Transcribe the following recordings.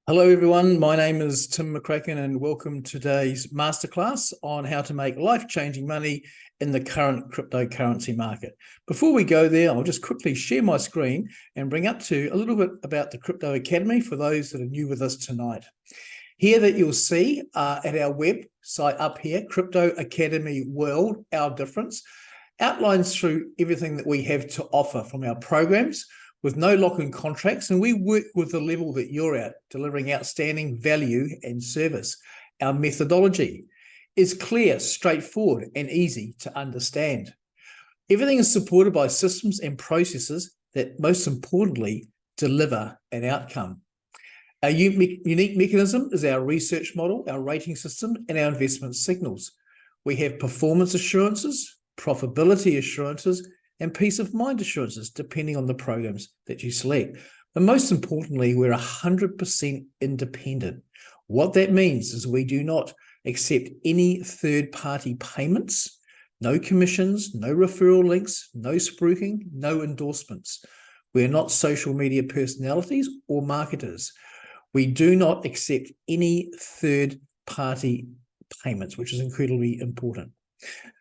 Hello everyone, my name is Tim McCracken and welcome to today's masterclass on how to make life-changing money in the current cryptocurrency market. Before we go there, I'll just quickly share my screen and bring up to a little bit about the Crypto Academy for those that are new with us tonight. Here that you'll see at our website up here, Crypto Academy World, Our Difference, outlines through everything that we have to offer from our programs, with no lock-in contracts, and we work with the level that you're at, delivering outstanding value and service. Our methodology is clear, straightforward, and easy to understand. Everything is supported by systems and processes that, most importantly, deliver an outcome. Our unique mechanism is our research model, our rating system, and our investment signals. We have performance assurances, profitability assurances, and peace of mind assurances, depending on the programs that you select. But most importantly, we're 100% independent. What that means is we do not accept any third-party payments, no commissions, no referral links, no spruiking, no endorsements. We're not social media personalities or marketers. We do not accept any third-party payments, which is incredibly important.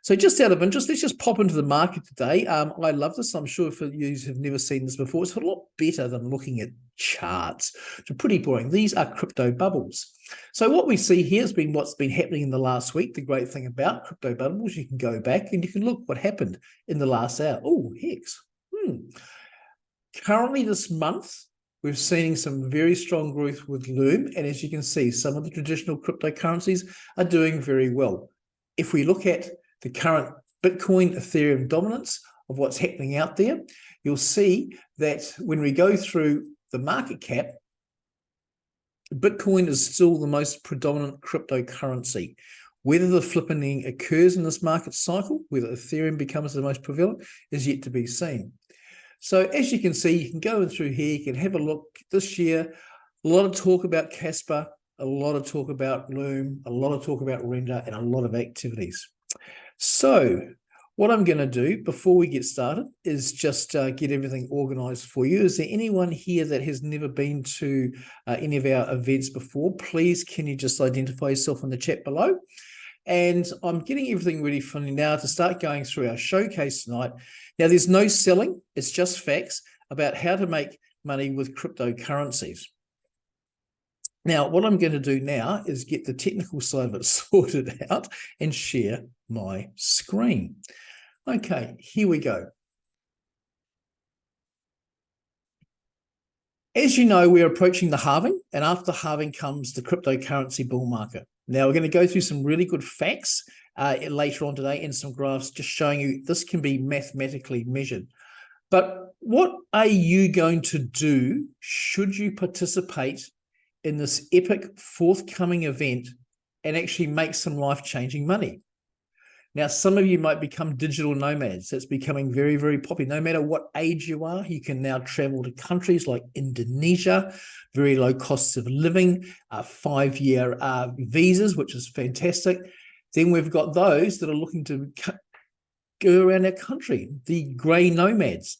So just out of interest, let's just pop into the market today. I love this. I'm sure for you who have never seen this before, it's a lot better than looking at charts. It's pretty boring. These are crypto bubbles. So what we see here has been what's been happening in the last week. The great thing about crypto bubbles, you can go back and you can look what happened in the last hour. Oh, hex. Currently this month, we're seeing some very strong growth with Loom. And as you can see, some of the traditional cryptocurrencies are doing very well. If we look at the current Bitcoin, Ethereum dominance of what's happening out there, you'll see that when we go through the market cap, Bitcoin is still the most predominant cryptocurrency. Whether the flippening occurs in this market cycle, whether Ethereum becomes the most prevalent, is yet to be seen. So as you can see, you can go in through here, you can have a look this year, a lot of talk about Casper, a lot of talk about Loom, a lot of talk about Render, and a lot of activities. So what I'm going to do before we get started is just get everything organized for you. Is there anyone here that has never been to any of our events before? Please, can you just identify yourself in the chat below? And I'm getting everything ready for you now to start going through our showcase tonight. Now, there's no selling. It's just facts about how to make money with cryptocurrencies. Now, what I'm going to do now is get the technical side of it sorted out and share my screen. Okay, here we go. As you know, we're approaching the halving, and after halving comes the cryptocurrency bull market. Now, we're going to go through some really good facts later on today and some graphs just showing you this can be mathematically measured. But what are you going to do should you participate in this epic forthcoming event and actually make some life-changing money? Now, some of you might become digital nomads. That's becoming very, very popular. No matter what age you are, you can now travel to countries like Indonesia, very low costs of living, 5-year visas, which is fantastic. Then we've got those that are looking to go around our country, the grey nomads.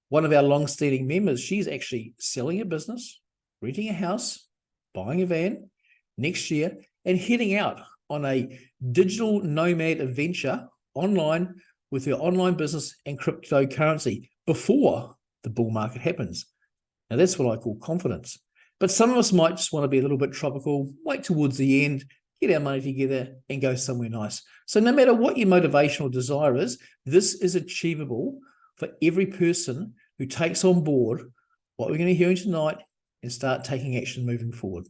One of our long-standing members, she's actually selling a business, renting a house, buying a van next year, and heading out on a digital nomad adventure online with her online business and cryptocurrency before the bull market happens. Now, that's what I call confidence. But some of us might just want to be a little bit tropical, wait towards the end, get our money together, and go somewhere nice. So no matter what your motivational desire is, this is achievable for every person who takes on board what we're going to hear tonight and start taking action moving forward.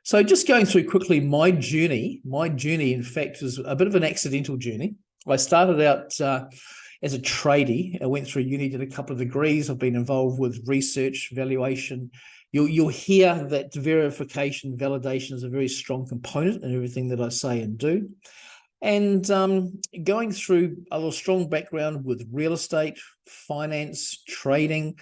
So just going through quickly my journey, in fact, is a bit of an accidental journey. I started out as a tradie. I went through uni, did a couple of degrees. I've been involved with research, valuation. You'll hear that verification, validation is a very strong component in everything that I say and do. And going through a little strong background with real estate, finance, trading.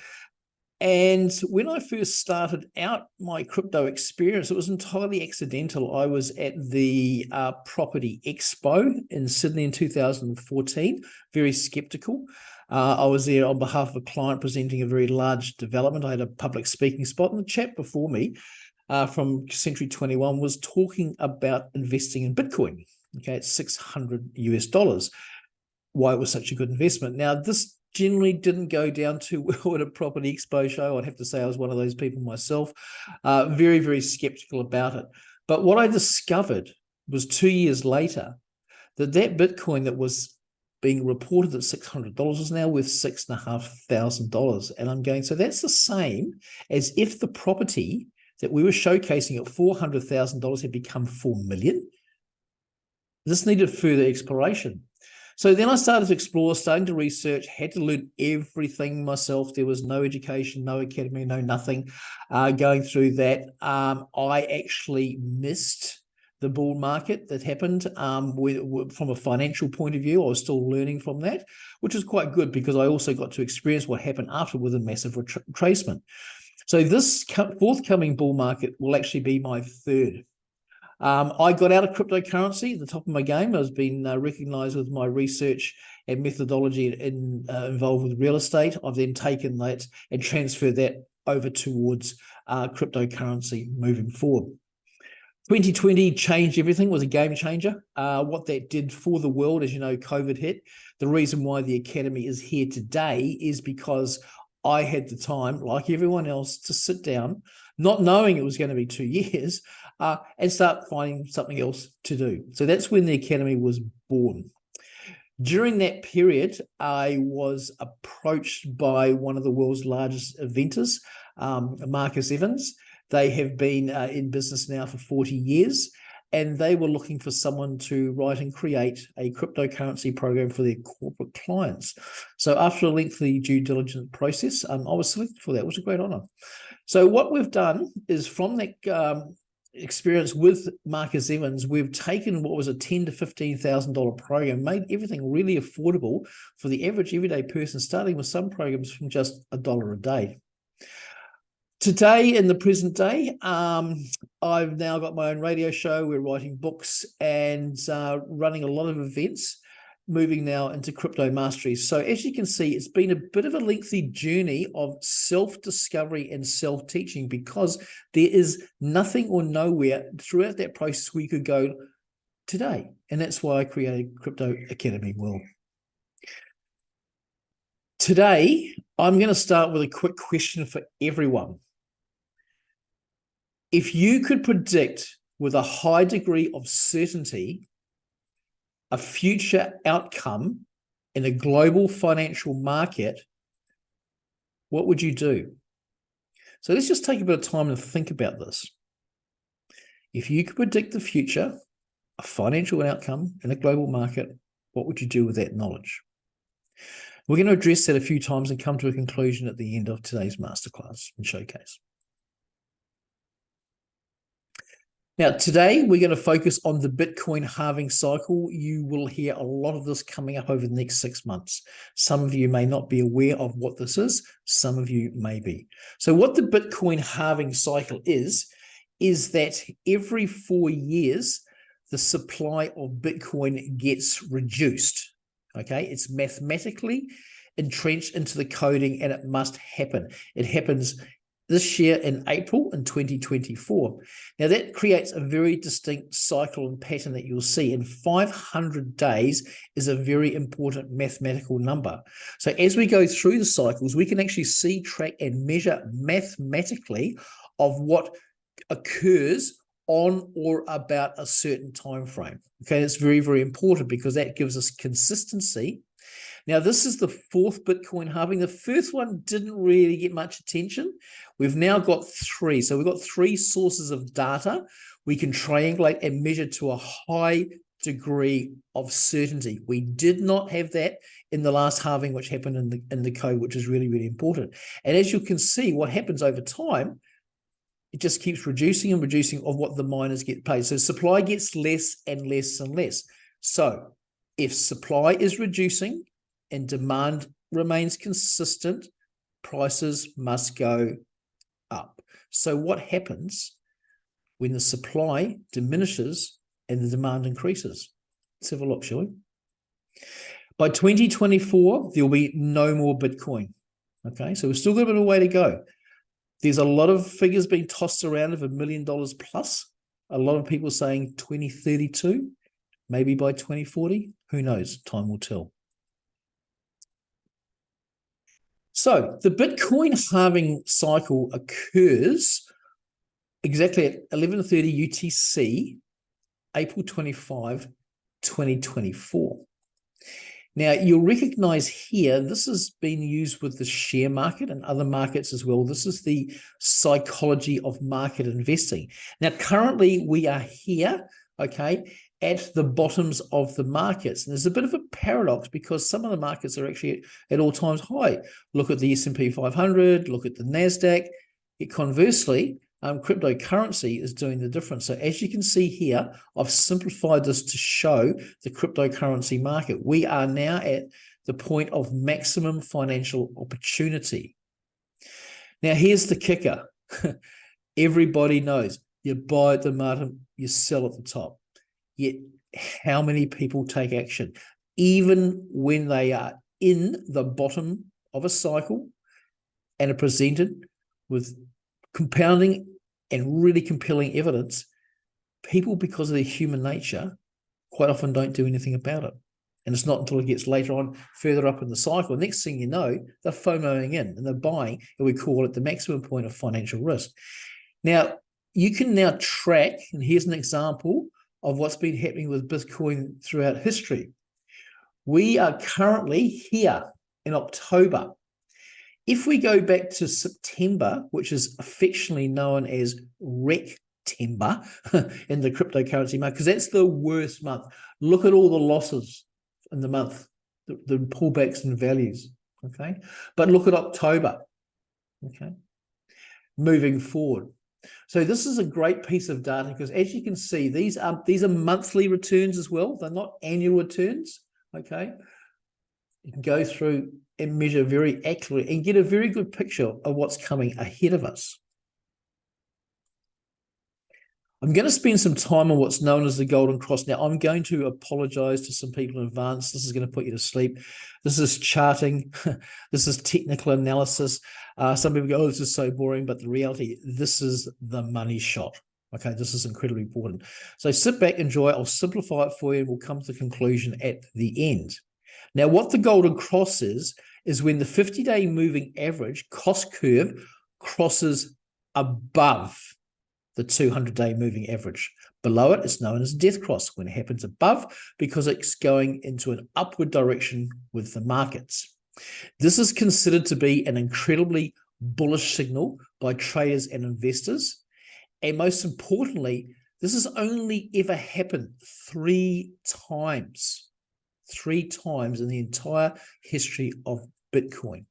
And when I first started out my crypto experience, it was entirely accidental. I was at the Property Expo in Sydney in 2014, very skeptical. I was there on behalf of a client presenting a very large development. I had a public speaking spot, and the chap before me from Century 21 was talking about investing in Bitcoin. Okay, it's $600 US. Why it was such a good investment. Now, this generally didn't go down too well at a property expo show. I'd have to say I was one of those people myself. Very, very skeptical about it. But what I discovered was 2 years later that Bitcoin that was being reported at $600 is now worth $6,500. And I'm going, so that's the same as if the property that we were showcasing at $400,000 had become $4 million. This needed further exploration. So then I started to explore, starting to research, had to learn everything myself. There was no education, no academy, no nothing going through that. I actually missed the bull market that happened from a financial point of view. I was still learning from that, which was quite good because I also got to experience what happened after with a massive retracement. So this forthcoming bull market will actually be my third. I got out of cryptocurrency at the top of my game. I was being recognized with my research and methodology involved with real estate. I've then taken that and transferred that over towards cryptocurrency moving forward. 2020 changed everything, was a game changer. What that did for the world, as you know, COVID hit. The reason why the Academy is here today is because I had the time, like everyone else, to sit down, not knowing it was going to be 2 years, and start finding something else to do. So that's when the Academy was born. During that period, I was approached by one of the world's largest eventers, Marcus Evans. They have been in business now for 40 years, and they were looking for someone to write and create a cryptocurrency program for their corporate clients. So after a lengthy due diligence process, I was selected for that. It was a great honor. So what we've done is from that experience with Marcus Evans, we've taken what was a $10,000 to $15,000 program, made everything really affordable for the average everyday person, starting with some programs from just $1 a day. Today, in the present day, I've now got my own radio show. We're writing books and running a lot of events, moving now into crypto mastery. So as you can see, it's been a bit of a lengthy journey of self-discovery and self-teaching because there is nothing or nowhere throughout that process where you could go today. And that's why I created Crypto Academy World. Today, I'm going to start with a quick question for everyone. If you could predict with a high degree of certainty a future outcome in a global financial market, what would you do? So let's just take a bit of time to think about this. If you could predict the future, a financial outcome in a global market, what would you do with that knowledge? We're going to address that a few times and come to a conclusion at the end of today's masterclass and showcase. Now, today we're going to focus on the Bitcoin halving cycle. You will hear a lot of this coming up over the next 6 months. Some of you may not be aware of what this is. Some of you may be. So what the Bitcoin halving cycle is that every 4 years, the supply of Bitcoin gets reduced. Okay, it's mathematically entrenched into the coding and it must happen. It happens this year in April in 2024. Now that creates a very distinct cycle and pattern that you'll see. And 500 days is a very important mathematical number. So as we go through the cycles, we can actually see, track, and measure mathematically of what occurs on or about a certain time frame. Okay, it's very, very important because that gives us consistency. Now, this is the fourth Bitcoin halving. The first one didn't really get much attention. We've now got 3. So we've got 3 sources of data. We can triangulate and measure to a high degree of certainty. We did not have that in the last halving, which happened in the code, which is really, really important. And as you can see, what happens over time, it just keeps reducing and reducing of what the miners get paid. So supply gets less and less and less. So if supply is reducing and demand remains consistent, prices must go up. So what happens when the supply diminishes and the demand increases? Let's have a look, shall we? By 2024, there'll be no more Bitcoin. Okay, so we've still got a bit of a way to go. There's a lot of figures being tossed around of $1 million plus. A lot of people saying 2032, maybe by 2040. Who knows? Time will tell. So the Bitcoin halving cycle occurs exactly at 11:30 UTC, April 25, 2024. Now, you'll recognize here, this has been used with the share market and other markets as well. This is the psychology of market investing. Now, currently we are here, okay, at the bottoms of the markets. And there's a bit of a paradox because some of the markets are actually at all times high. Look at the S&P 500, look at the NASDAQ. Conversely, cryptocurrency is doing the difference. So as you can see here, I've simplified this to show the cryptocurrency market. We are now at the point of maximum financial opportunity. Now, here's the kicker. Everybody knows you buy at the bottom, you sell at the top. Yet, how many people take action? Even when they are in the bottom of a cycle and are presented with compounding and really compelling evidence, people, because of their human nature, quite often don't do anything about it. And it's not until it gets later on, further up in the cycle, next thing you know, they're FOMOing in and they're buying, and we call it the maximum point of financial risk. Now, you can now track, and here's an example of what's been happening with Bitcoin throughout history. We are currently here in October. If we go back to September, which is affectionately known as Rectember in the cryptocurrency market, because that's the worst month. Look at all the losses in the month, the pullbacks in values, okay? But look at October, okay? Moving forward. So this is a great piece of data because, as you can see, these are monthly returns as well. They're not annual returns, okay? You can go through and measure very accurately and get a very good picture of what's coming ahead of us. I'm going to spend some time on what's known as the Golden Cross. Now, I'm going to apologize to some people in advance. This is going to put you to sleep. This is charting. This is technical analysis. Some people go, oh, this is so boring, but the reality, this is the money shot. Okay, this is incredibly important. So sit back, enjoy. I'll simplify it for you, and we'll come to the conclusion at the end. Now, what the Golden Cross is when the 50-day moving average cost curve crosses above the 200-day moving average. Below it, it's known as death cross when it happens above, because it's going into an upward direction with the markets. This is considered to be an incredibly bullish signal by traders and investors. And most importantly, this has only ever happened 3 times. 3 times in the entire history of Bitcoin.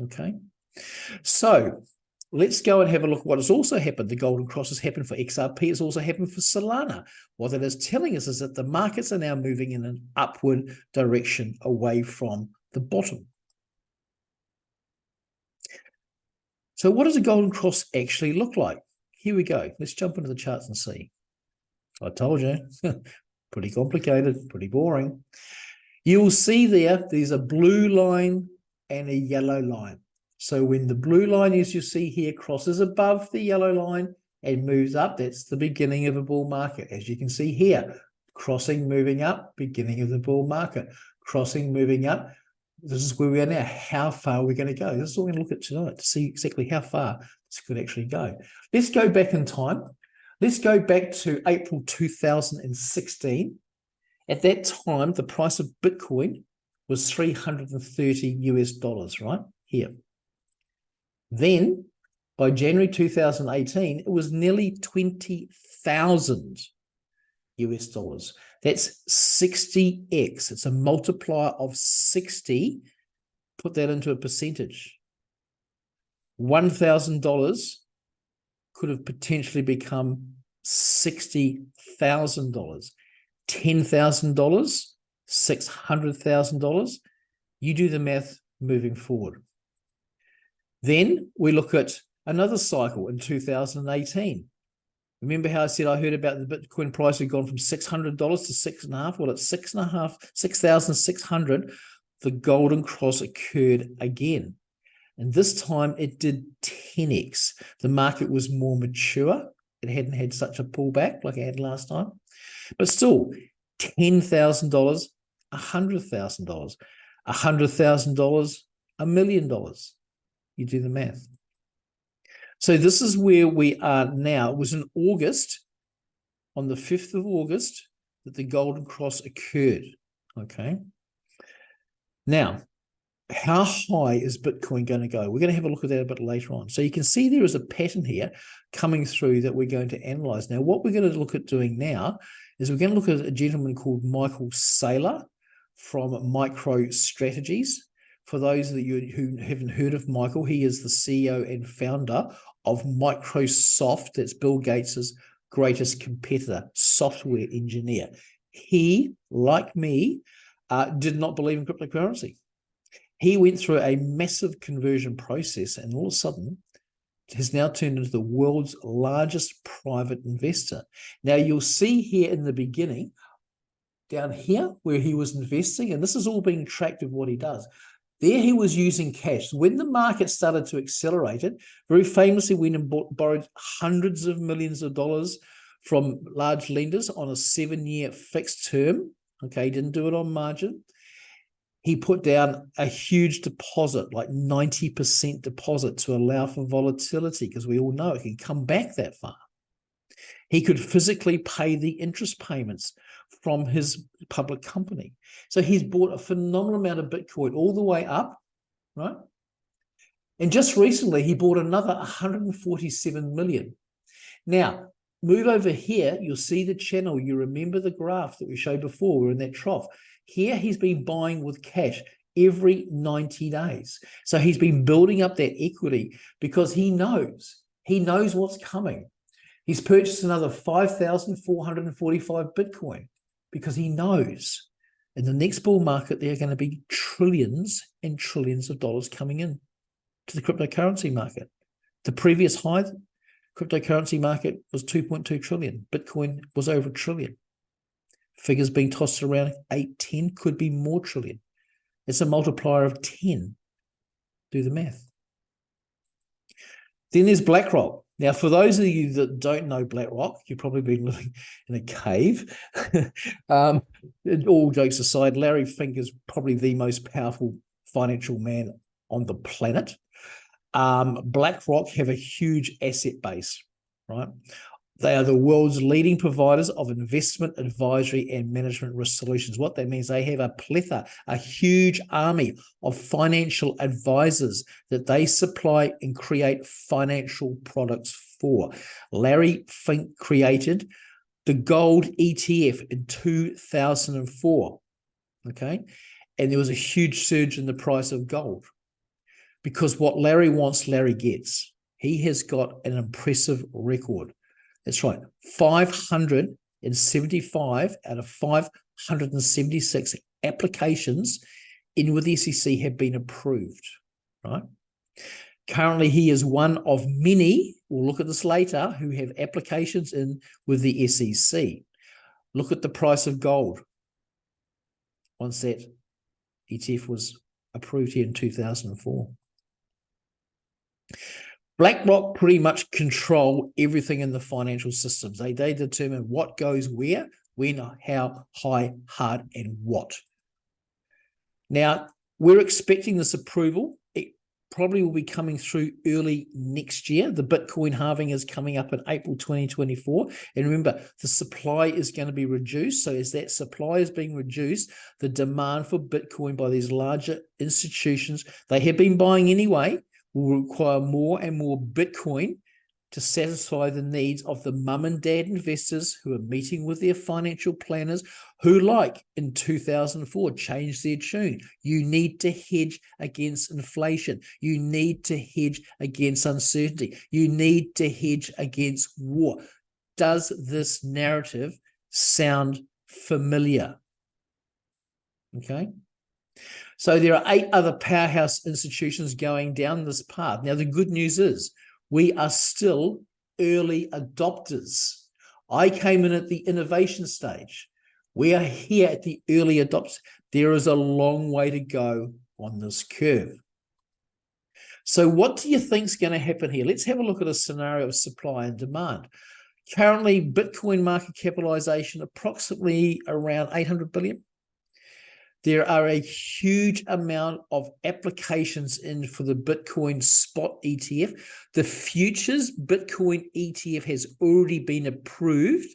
Okay, so let's go and have a look at what has also happened. The Golden Cross has happened for XRP. It's also happened for Solana. What that is telling us is that the markets are now moving in an upward direction away from the bottom. So what does a Golden Cross actually look like? Here we go. Let's jump into the charts and see. I told you. Pretty complicated, pretty boring. You will see there's a blue line and a yellow line. So when the blue line, as you see here, crosses above the yellow line and moves up, that's the beginning of a bull market. As you can see here, crossing, moving up, beginning of the bull market. Crossing, moving up. This is where we are now. How far are we going to go? This is what we're going to look at tonight to see exactly how far this could actually go. Let's go back in time. Let's go back to April 2016. At that time, the price of Bitcoin was $330, right? Here. Then, by January 2018, it was nearly $20,000. That's 60x. It's a multiplier of 60. Put that into a percentage. $1,000 could have potentially become $60,000. $10,000, $600,000. You do the math moving forward. Then we look at another cycle in 2018. Remember how I said I heard about the Bitcoin price had gone from $600 to 6.5? Well, at 6.5, 6,600, the golden cross occurred again. And this time it did 10x. The market was more mature. It hadn't had such a pullback like it had last time. But still, $10,000, $100,000, $100,000, $1 million. You do the math. So this is where we are now. It was in August, on the 5th of August, that the golden cross occurred, okay? Now, how high is Bitcoin going to go? We're going to have a look at that a bit later on. So you can see there is a pattern here coming through that we're going to analyze. Now, what we're going to look at doing now is we're going to look at a gentleman called Michael Saylor from MicroStrategies. For those of you who haven't heard of Michael, he is the CEO and founder of Microsoft. That's Bill Gates's greatest competitor, software engineer. He, like me, did not believe in cryptocurrency. He went through a massive conversion process and all of a sudden has now turned into the world's largest private investor. Now, you'll see here in the beginning, down here where he was investing, and this is all being tracked of what he does. There he was using cash. When the market started to accelerate it, very famously went and borrowed hundreds of millions of dollars from large lenders on a 7-year fixed term. Okay, he didn't do it on margin. He put down a huge deposit, like 90% deposit, to allow for volatility, because we all know it can come back that far. He could physically pay the interest payments from his public company. So he's bought a phenomenal amount of Bitcoin all the way up, right? And just recently, he bought another 147 million. Now, move over here, you'll see the channel. You remember the graph that we showed before. We're in that trough. Here, he's been buying with cash every 90 days. So he's been building up that equity because he knows what's coming. He's purchased another 5,445 Bitcoin because he knows in the next bull market, there are going to be trillions and trillions of dollars coming in to the cryptocurrency market. The previous high cryptocurrency market was 2.2 trillion. Bitcoin was over $1 trillion. Figures being tossed around 8, 10, could be more trillion. It's a multiplier of 10. Do the math. Then there's BlackRock. Now, for those of you that don't know BlackRock, you've probably been living in a cave. All jokes aside, Larry Fink is probably the most powerful financial man on the planet. BlackRock have a huge asset base, right? They are the world's leading providers of investment, advisory, and management risk solutions. What that means, they have a plethora, a huge army of financial advisors that they supply and create financial products for. Larry Fink created the gold ETF in 2004, okay? And there was a huge surge in the price of gold because what Larry wants, Larry gets. He has got an impressive record. That's right, 575 out of 576 applications in with the SEC have been approved, right? Currently, he is one of many, we'll look at this later, who have applications in with the SEC. Look at the price of gold once that ETF was approved here in 2004. BlackRock pretty much control everything in the financial systems. They determine what goes where, when, how, high, hard, and what. Now, we're expecting this approval. It probably will be coming through early next year. The Bitcoin halving is coming up in April 2024. And remember, the supply is going to be reduced. So as that supply is being reduced, the demand for Bitcoin by these larger institutions, they have been buying anyway, will require more and more Bitcoin to satisfy the needs of the mum and dad investors who are meeting with their financial planners who, like in 2004, changed their tune. You need to hedge against inflation. You need to hedge against uncertainty. You need to hedge against war. Does this narrative sound familiar? Okay. So there are 8 other powerhouse institutions going down this path. Now, the good news is we are still early adopters. I came in at the innovation stage. We are here at the early adopters. There is a long way to go on this curve. So what do you think is going to happen here? Let's have a look at a scenario of supply and demand. Currently, Bitcoin market capitalization approximately around 800 billion. There are a huge amount of applications in for the Bitcoin spot ETF. The futures Bitcoin ETF has already been approved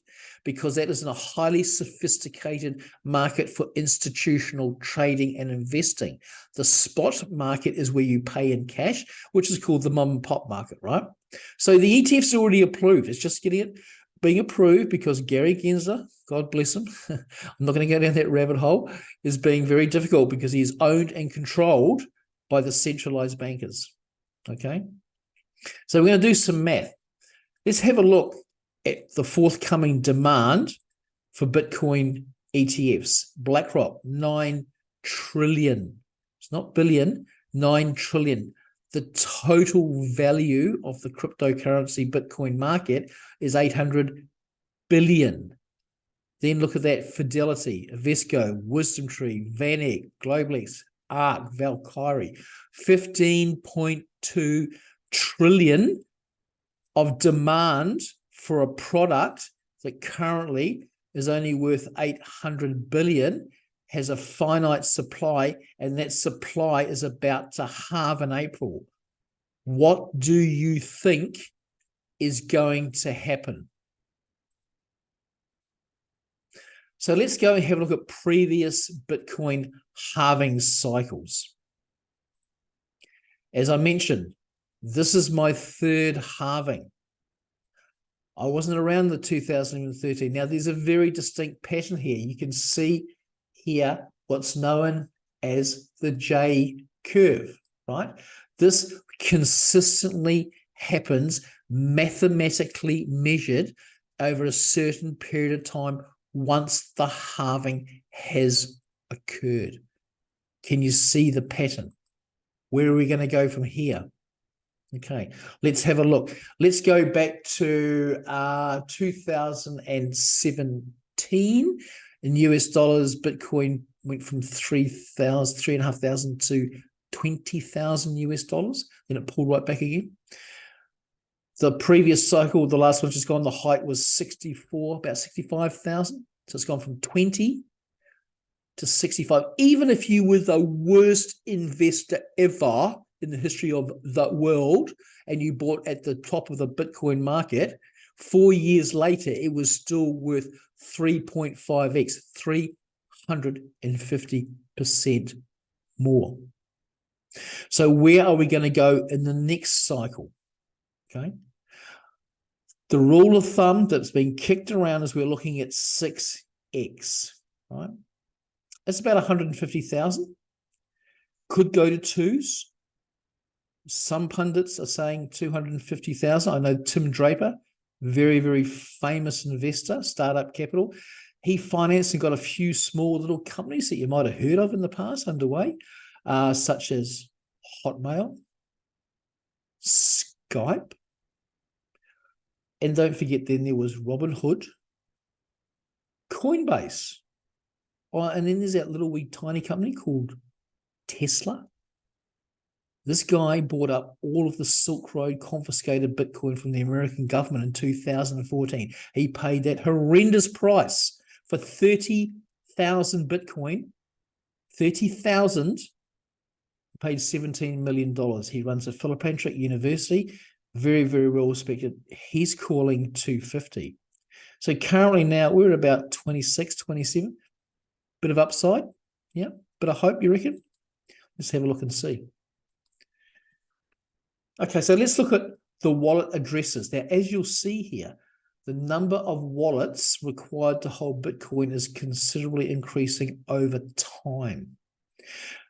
because that is in a highly sophisticated market for institutional trading and investing. The spot market is where you pay in cash, which is called the mom and pop market, right? So the ETF's already approved. It's just being approved because Gary Gensler, God bless him, I'm not going to go down that rabbit hole, is being very difficult because he is owned and controlled by the centralized bankers. Okay? So we're going to do some math. Let's have a look at the forthcoming demand for Bitcoin ETFs. BlackRock, 9 trillion. It's not billion, 9 trillion. The total value of the cryptocurrency Bitcoin market is 800 billion. Then look at that: Fidelity, Invesco, WisdomTree, VanEck, GlobalX, ARK, Valkyrie, 15.2 trillion of demand for a product that currently is only worth 800 billion, has a finite supply, and that supply is about to halve in April. What do you think is going to happen? So let's go and have a look at previous Bitcoin halving cycles. As I mentioned, this is my third halving. I wasn't around the 2013. Now, there's a very distinct pattern here. You can see here what's known as the J curve, right? This consistently happens, mathematically measured over a certain period of time once the halving has occurred. Can you see the pattern? Where are we going to go from here? Okay, let's have a look. Let's go back to 2017. In US dollars, Bitcoin went from 3,500 to 20,000 US dollars. Then it pulled right back again. The previous cycle, the last one just gone, the height was 64, about 65,000. So it's gone from 20 to 65. Even if you were the worst investor ever in the history of the world and you bought at the top of the Bitcoin market, 4 years later, it was still worth 3.5x, 350% more. So where are we going to go in the next cycle? Okay. The rule of thumb that's been kicked around is we're looking at 6x, right? It's about 150,000. Could go to twos. Some pundits are saying 250,000. I know Tim Draper, very, very famous investor, startup capital. He financed and got a few small little companies that you might have heard of in the past underway, such as Hotmail, Skype, and don't forget then there was Robinhood, Coinbase, and then there's that little wee tiny company called Tesla. This guy bought up all of the Silk Road confiscated Bitcoin from the American government in 2014. He paid that horrendous price for 30,000 Bitcoin. 30,000, paid $17 million. He runs a Philopatrick University, very, very well respected. He's calling 250. So currently now we're at about 26, 27. Bit of upside, yeah, but I hope, you reckon? Let's have a look and see. Okay, so let's look at the wallet addresses. Now, as you'll see here, the number of wallets required to hold Bitcoin is considerably increasing over time.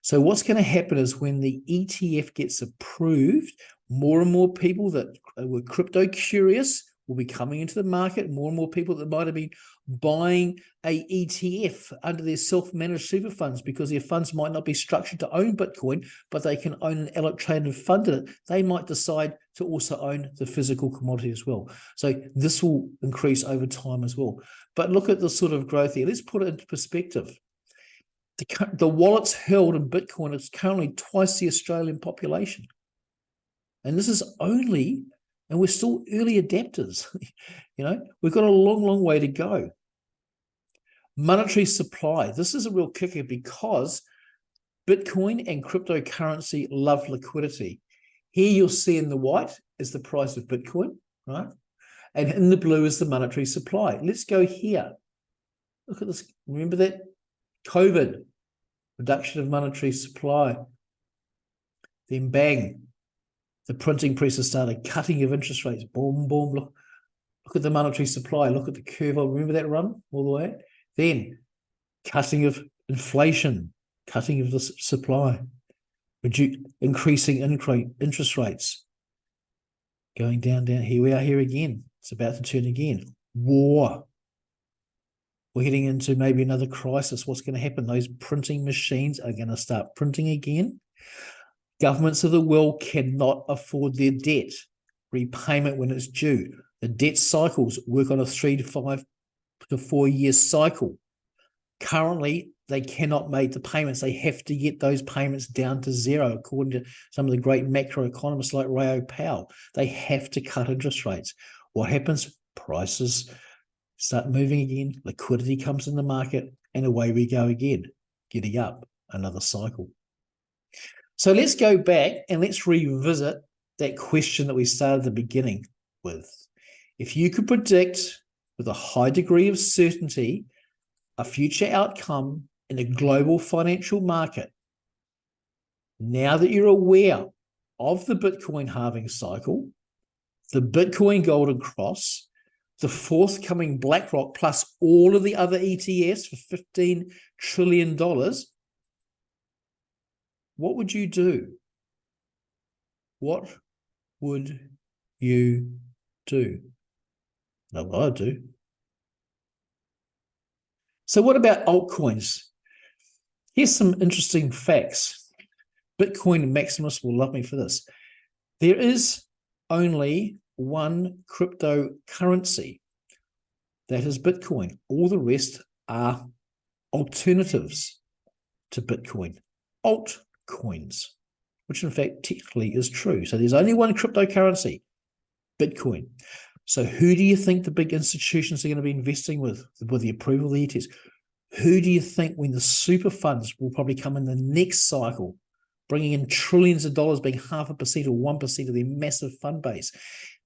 So what's going to happen is when the ETF gets approved, more and more people that were crypto curious will be coming into the market. More and more people that might have been buying a ETF under their self-managed super funds because their funds might not be structured to own Bitcoin, but they can own an electronic fund in it. They might decide to also own the physical commodity as well. So this will increase over time as well. But look at the sort of growth here. Let's put it into perspective. The wallets held in Bitcoin is currently twice the Australian population. And this is only, and we're still early adapters. We've got a long, long way to go. Monetary supply. This is a real kicker because Bitcoin and cryptocurrency love liquidity. Here you'll see in the white is the price of Bitcoin, right? And in the blue is the monetary supply. Let's go here. Look at this. Remember that? COVID, reduction of monetary supply. Then bang, the printing presses started, cutting of interest rates. Boom, boom. Look at the monetary supply. Look at the curve. Remember that run all the way? Then cutting of inflation, cutting of the supply, increasing interest rates, going down. Here we are here again. It's about to turn again. War. We're heading into maybe another crisis. What's going to happen? Those printing machines are going to start printing again. Governments of the world cannot afford their debt. Repayment when it's due. The debt cycles work on a 3 to 5 to 4 year cycle. Currently, they cannot make the payments. They have to get those payments down to zero, according to some of the great macroeconomists like Ray Powell. They have to cut interest rates. What happens? Prices start moving again. Liquidity comes in the market, and away we go again, getting up another cycle. So let's go back and let's revisit that question that we started at the beginning with. If you could predict with a high degree of certainty a future outcome in a global financial market, now that you're aware of the Bitcoin halving cycle, the Bitcoin golden cross, the forthcoming BlackRock plus all of the other ETFs for $15 trillion, what would you do? What would you do? Know what I'd do. So what about altcoins? Here's some interesting facts. Bitcoin maximalists will love me for this. There is only one cryptocurrency. That is Bitcoin. All the rest are alternatives to Bitcoin. Altcoins, which in fact technically is true. So there's only one cryptocurrency, Bitcoin. So who do you think the big institutions are going to be investing with the approval of the ETFs? Who do you think when the super funds will probably come in the next cycle, bringing in trillions of dollars, being 0.5% or 1% of their massive fund base?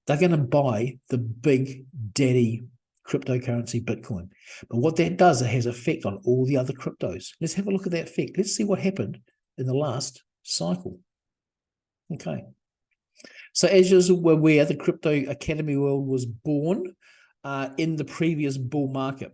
They're going to buy the big daddy cryptocurrency Bitcoin. But what that does, it has effect on all the other cryptos. Let's have a look at that effect. Let's see what happened in the last cycle. Okay. So as you're aware, the Crypto Academy world was born in the previous bull market.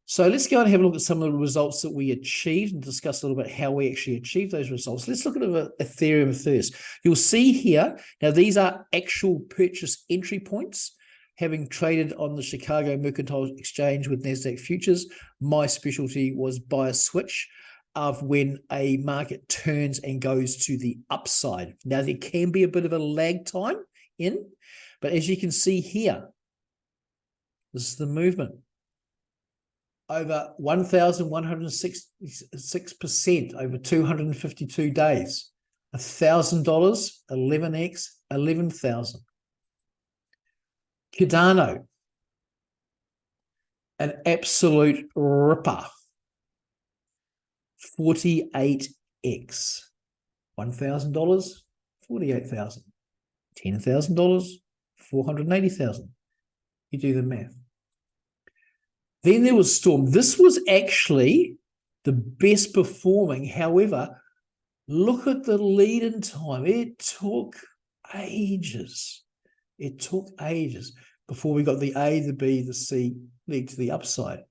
So let's go and have a look at some of the results that we achieved and discuss a little bit how we actually achieved those results. Let's look at Ethereum first. You'll see here, now these are actual purchase entry points, having traded on the Chicago Mercantile Exchange with NASDAQ futures. My specialty was buy a switch of when a market turns and goes to the upside. Now, there can be a bit of a lag time in, but as you can see here, this is the movement. Over 1,166% over 252 days. $1,000, 11x, 11,000. Cardano, an absolute ripper. 48x. $1,000, 48,000. $10,000, 480,000. You do the math. Then there was Storm. This was actually the best performing. However, look at the lead-in time. It took ages. It took ages before we got the A, the B, the C leg to the upside.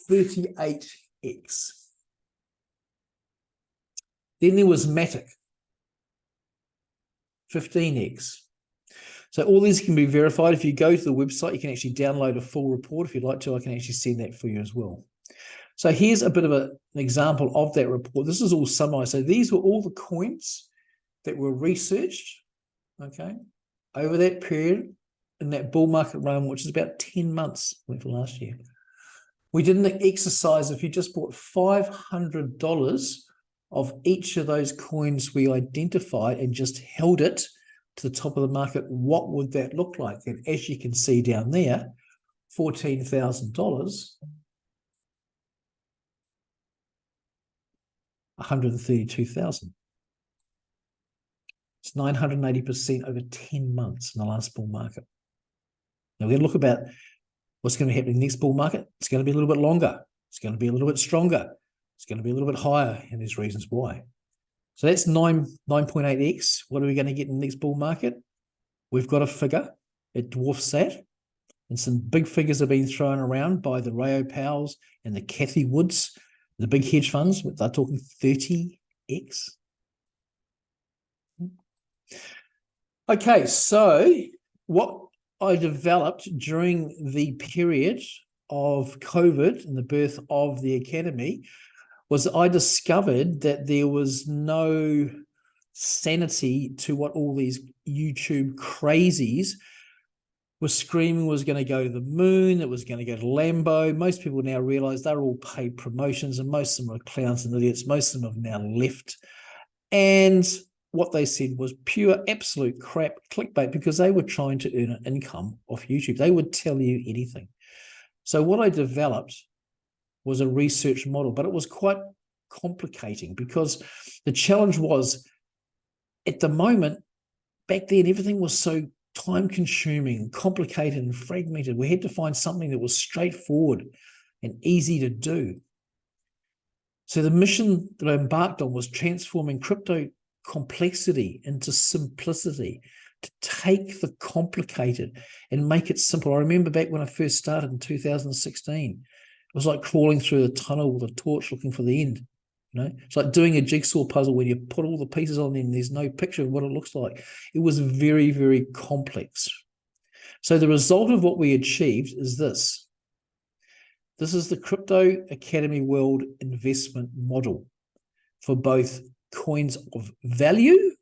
38x. Then there was Matic. 15x. So all these can be verified. If you go to the website, you can actually download a full report. If you'd like to, I can actually send that for you as well. So here's a bit of an example of that report. This is all summarized. So these were all the coins that were researched, okay, over that period in that bull market run, which is about 10 months for last year. We did an exercise. If you just bought $500 of each of those coins we identified and just held it to the top of the market, what would that look like? And as you can see down there, $14,000, 132,000. It's 980% over 10 months in the last bull market. Now we're going to look about what's going to happen in the next bull market. It's going to be a little bit longer. It's going to be a little bit stronger. It's going to be a little bit higher, and there's reasons why. So that's 9.8x. What are we going to get in the next bull market? We've got a figure. It dwarfs that. And some big figures have been thrown around by the Rayo Powells and the Cathy Woods, the big hedge funds. They're talking 30x. Okay, so what I developed during the period of COVID and the birth of the Academy was I discovered that there was no sanity to what all these YouTube crazies were screaming was going to go to the moon, it was going to go to Lambo. Most people now realize they're all paid promotions, and most of them are clowns and idiots. Most of them have now left. And what they said was pure, absolute crap clickbait, because they were trying to earn an income off YouTube. They would tell you anything. So what I developed was a research model, but it was quite complicating because the challenge was, at the moment, back then, everything was so time-consuming, complicated, and fragmented. We had to find something that was straightforward and easy to do. So the mission that I embarked on was transforming crypto complexity into simplicity, to take the complicated and make it simple. I remember back when I first started in 2016, it was like crawling through a tunnel with a torch looking for the end. You know, it's like doing a jigsaw puzzle when you put all the pieces on them, there's no picture of what it looks like. It was very, very complex. So the result of what we achieved is this. This is the Crypto Academy World investment model for both coins of value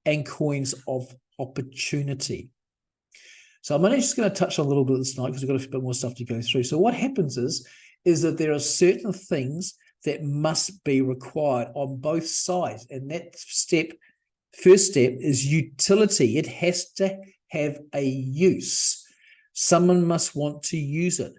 and coins of opportunity. So I'm only just going to touch on a little bit this night because we've got a bit more stuff to go through. So what happens is that there are certain things that must be required on both sides. And that first step is utility. It has to have a use. Someone must want to use it.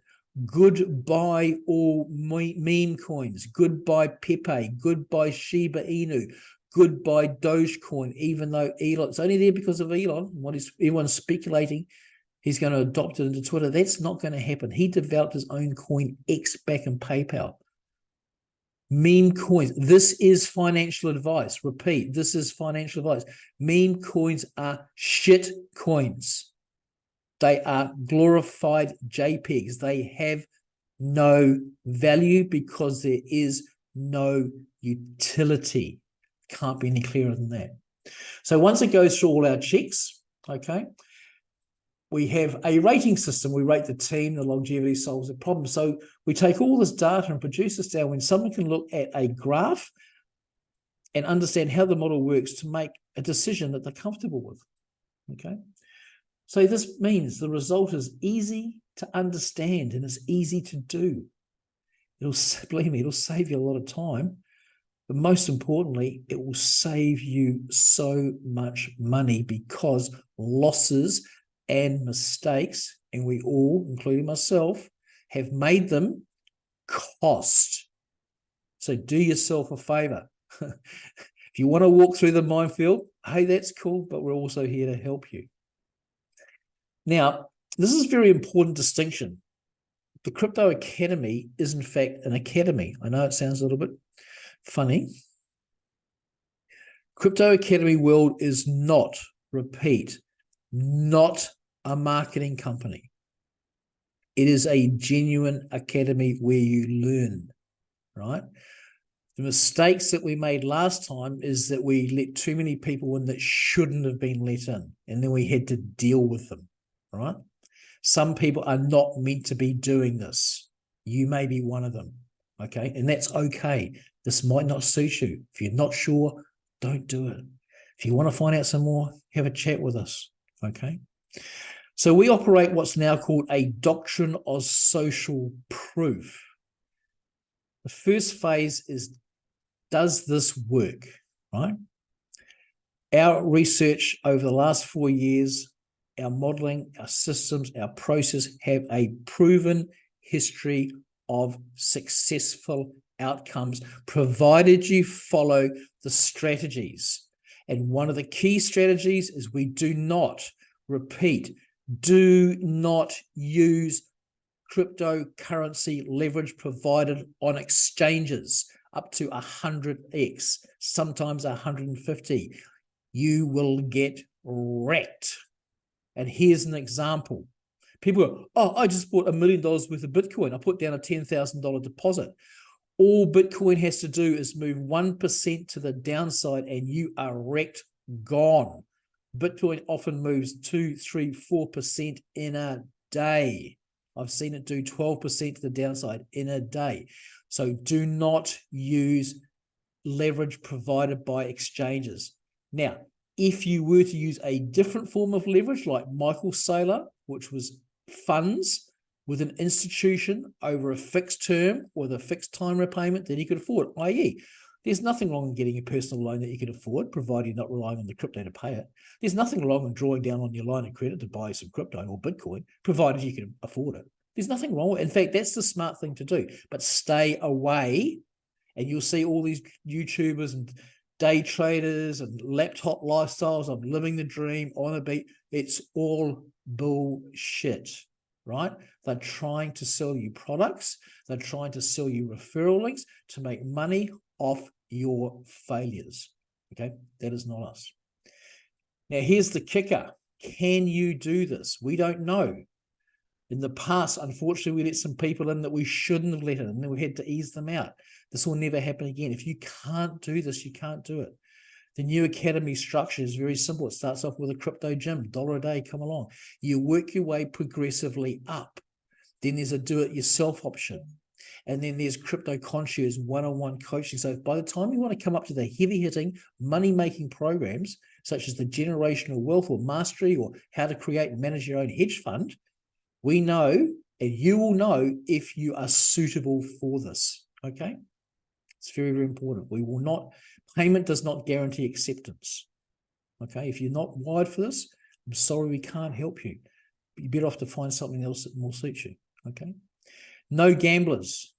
Goodbye all meme coins. Goodbye Pepe. Goodbye Shiba Inu. Goodbye Dogecoin. Even though Elon, it's only there because of Elon. Everyone's speculating he's going to adopt it into Twitter. That's not going to happen. He developed his own coin X back in PayPal. Meme coins. This is financial advice. Repeat, this is financial advice. Meme coins are shit coins. They are glorified JPEGs. They have no value because there is no utility. Can't be any clearer than that. So once it goes through all our checks, okay, we have a rating system. We rate the team, the longevity solves the problem. So we take all this data and produce this down when someone can look at a graph and understand how the model works to make a decision that they're comfortable with, okay? So this means the result is easy to understand and it's easy to do. Believe me, it'll save you a lot of time. But most importantly, it will save you so much money because losses and mistakes, and we all, including myself, have made them cost. So do yourself a favor. If you want to walk through the minefield, hey, that's cool, but we're also here to help you. Now, this is a very important distinction. The Crypto Academy is, in fact, an academy. I know it sounds a little bit funny. Crypto Academy World is not, repeat, not a marketing company. It is a genuine academy where you learn, right? The mistakes that we made last time is that we let too many people in that shouldn't have been let in, and then we had to deal with them, right? Some people are not meant to be doing this. You may be one of them, okay? And that's okay. This might not suit you. If you're not sure, don't do it. If you want to find out some more, have a chat with us, okay? So we operate what's now called a doctrine of social proof. The first phase is, does this work, right? Our research over the last 4 years, our modeling, our systems, our process have a proven history of successful outcomes, provided you follow the strategies. And one of the key strategies is we do not, repeat, do not use cryptocurrency leverage provided on exchanges up to 100x, sometimes 150. You will get wrecked. And here's an example. People go, oh, I just bought $1 million worth of Bitcoin. I put down a $10,000 deposit. All Bitcoin has to do is move 1% to the downside and you are wrecked, gone. Bitcoin often moves 2, 3, 4% in a day. I've seen it do 12% to the downside in a day. So do not use leverage provided by exchanges. Now, if you were to use a different form of leverage like Michael Saylor, which was funds with an institution over a fixed term with a fixed time repayment that he could afford, i.e., there's nothing wrong in getting a personal loan that you can afford, provided you're not relying on the crypto to pay it. There's nothing wrong in drawing down on your line of credit to buy some crypto or Bitcoin, provided you can afford it. There's nothing wrong with it. In fact, that's the smart thing to do. But stay away, and you'll see all these YouTubers and day traders and laptop lifestyles of living the dream on a beat. It's all bullshit, right? They're trying to sell you products. They're trying to sell you referral links to make money off your failures, okay? That is not us. Now, here's the kicker. Can you do this? We don't know. In the past, unfortunately, we let some people in that we shouldn't have let in, and then we had to ease them out. This will never happen again. If you can't do this, you can't do it. The new academy structure is very simple. It starts off with a crypto gym, $1 a day, come along. You work your way progressively up. Then there's a do-it-yourself option. And then there's crypto concierge one-on-one coaching. So by the time you want to come up to the heavy-hitting, money-making programs, such as the generational wealth or mastery or how to create and manage your own hedge fund, we know, and you will know if you are suitable for this, okay? It's very, very important. We will not, payment does not guarantee acceptance, okay? If you're not wired for this, I'm sorry, we can't help you. You're better off to find something else that more suits you, okay? No gamblers.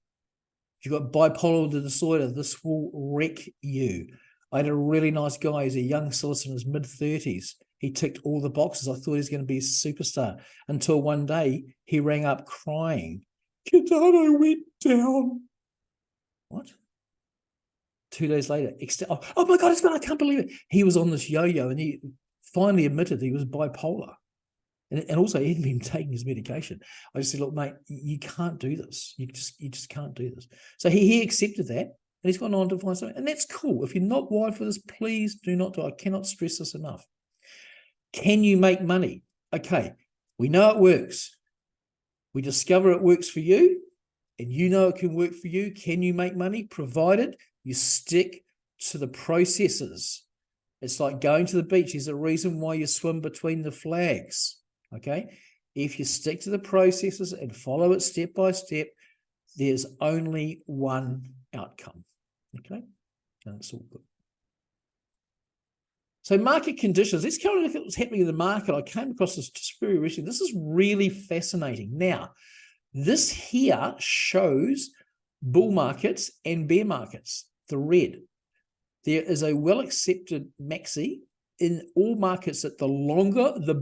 If you've got bipolar disorder, this will wreck you. I had a really nice guy. He's a young solicitor in his mid-30s. He ticked all the boxes. I thought he was going to be a superstar until one day he rang up crying. Cardano went down. What? 2 days later, oh my God, I can't believe it. He was on this yo-yo and he finally admitted he was bipolar. And also he hadn't been taking his medication. I just said, look, mate, you can't do this. You just can't do this. So he accepted that, and he's gone on to find something. And that's cool. If you're not wired for this, please do not do it. I cannot stress this enough. Can you make money? Okay, we know it works. We discover it works for you, and you know it can work for you. Can you make money? Provided you stick to the processes. It's like going to the beach. There's a reason why you swim between the flags. Okay, if you stick to the processes and follow it step by step, there's only one outcome. Okay, and it's all good. So market conditions. Let's kind of look at what's happening in the market. I came across this just very recently. This is really fascinating. Now, this here shows bull markets and bear markets, the red. There is a well-accepted maxi in all markets that the longer the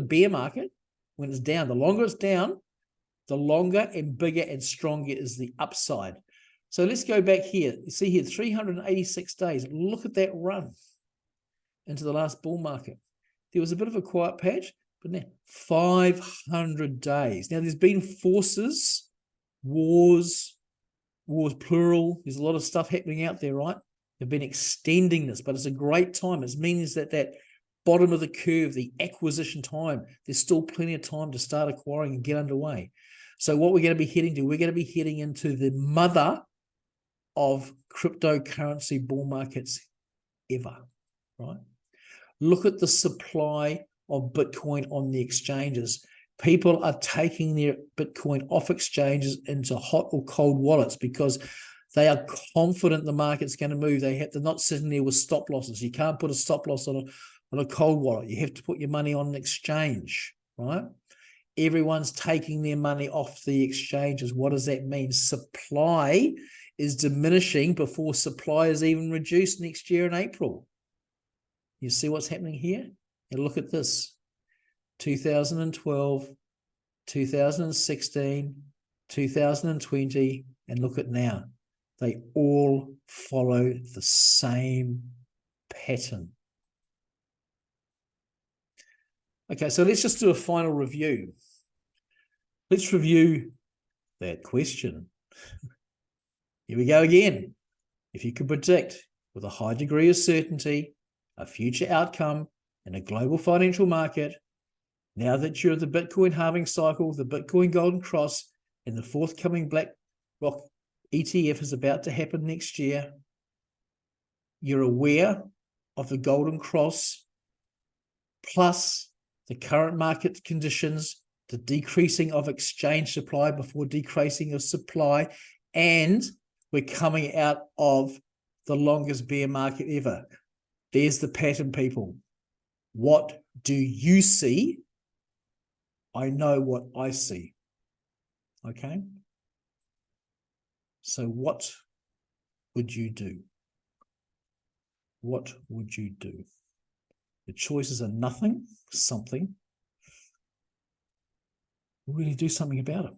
bear market, when it's down, the longer it's down, the longer and bigger and stronger is the upside. So let's go back here. You see here, 386 days. Look at that run into the last bull market. There was a bit of a quiet patch, but now 500 days. Now there's been forces, wars plural. There's a lot of stuff happening out there, right? They've been extending this, but it's a great time. It means that bottom of the curve, the acquisition time, there's still plenty of time to start acquiring and get underway. So what we're going to be heading to, we're going to be heading into the mother of cryptocurrency bull markets ever, right? Look at the supply of Bitcoin on the exchanges. People are taking their Bitcoin off exchanges into hot or cold wallets because they are confident the market's going to move. They're not sitting there with stop losses. You can't put a stop loss on a cold wallet. You have to put your money on an exchange, right? Everyone's taking their money off the exchanges. What does that mean? Supply is diminishing before supply is even reduced next year in April. You see what's happening here? And look at this. 2012, 2016, 2020, and look at now. They all follow the same pattern. Okay, so let's just do a final review. Let's review that question. Here we go again. If you could predict with a high degree of certainty a future outcome in a global financial market, now that you're the Bitcoin halving cycle, the Bitcoin golden cross, and the forthcoming BlackRock ETF is about to happen next year, you're aware of the golden cross, plus the current market conditions, the decreasing of exchange supply before decreasing of supply, and we're coming out of the longest bear market ever. There's the pattern, people. What do you see? I know what I see. Okay? So what would you do? What would you do? The choices are nothing, something. Really do something about it.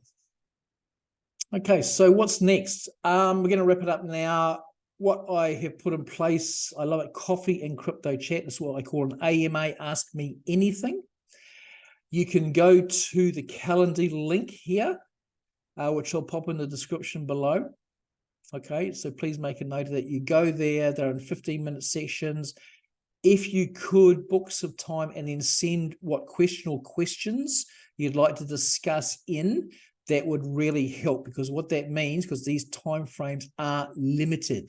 Okay, so what's next? We're going to wrap it up now. What I have put in place, I love it, coffee and crypto chat. That's what I call an AMA, Ask Me Anything. You can go to the Calendly link here, which I'll pop in the description below. Okay, so please make a note of that. You go there, they're in 15-minute sessions. If you could book some time and then send what question or questions you'd like to discuss in, that would really help, because what that means, because these time frames are limited,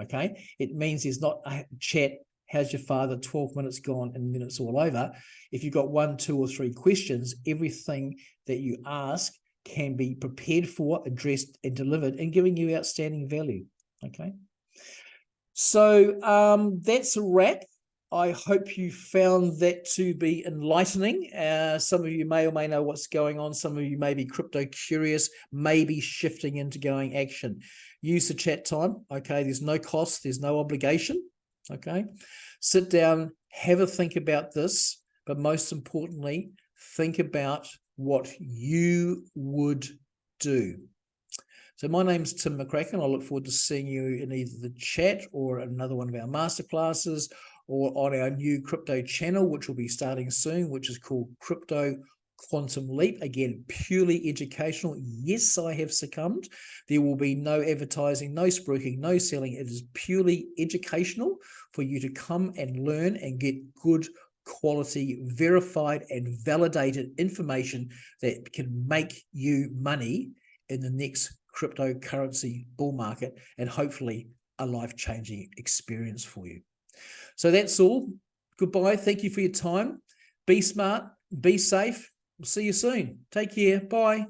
okay? It means there's not a chat, how's your father, 12 minutes gone and then it's all over. If you've got 1, 2, or 3 questions, everything that you ask can be prepared for, addressed, and delivered, and giving you outstanding value, okay? So that's a wrap. I hope you found that to be enlightening. Some of you may or may know what's going on. Some of you may be crypto curious, maybe shifting into going action. Use the chat time, okay? There's no cost, there's no obligation, okay? Sit down, have a think about this, but most importantly, think about what you would do. So my name's Tim McCracken. I look forward to seeing you in either the chat or another one of our masterclasses, or on our new crypto channel, which will be starting soon, which is called Crypto Quantum Leap. Again, purely educational. Yes, I have succumbed. There will be no advertising, no spruiking, no selling. It is purely educational for you to come and learn and get good quality, verified and validated information that can make you money in the next cryptocurrency bull market, and hopefully a life-changing experience for you. So that's all. Goodbye. Thank you for your time. Be smart. Be safe. We'll see you soon. Take care. Bye.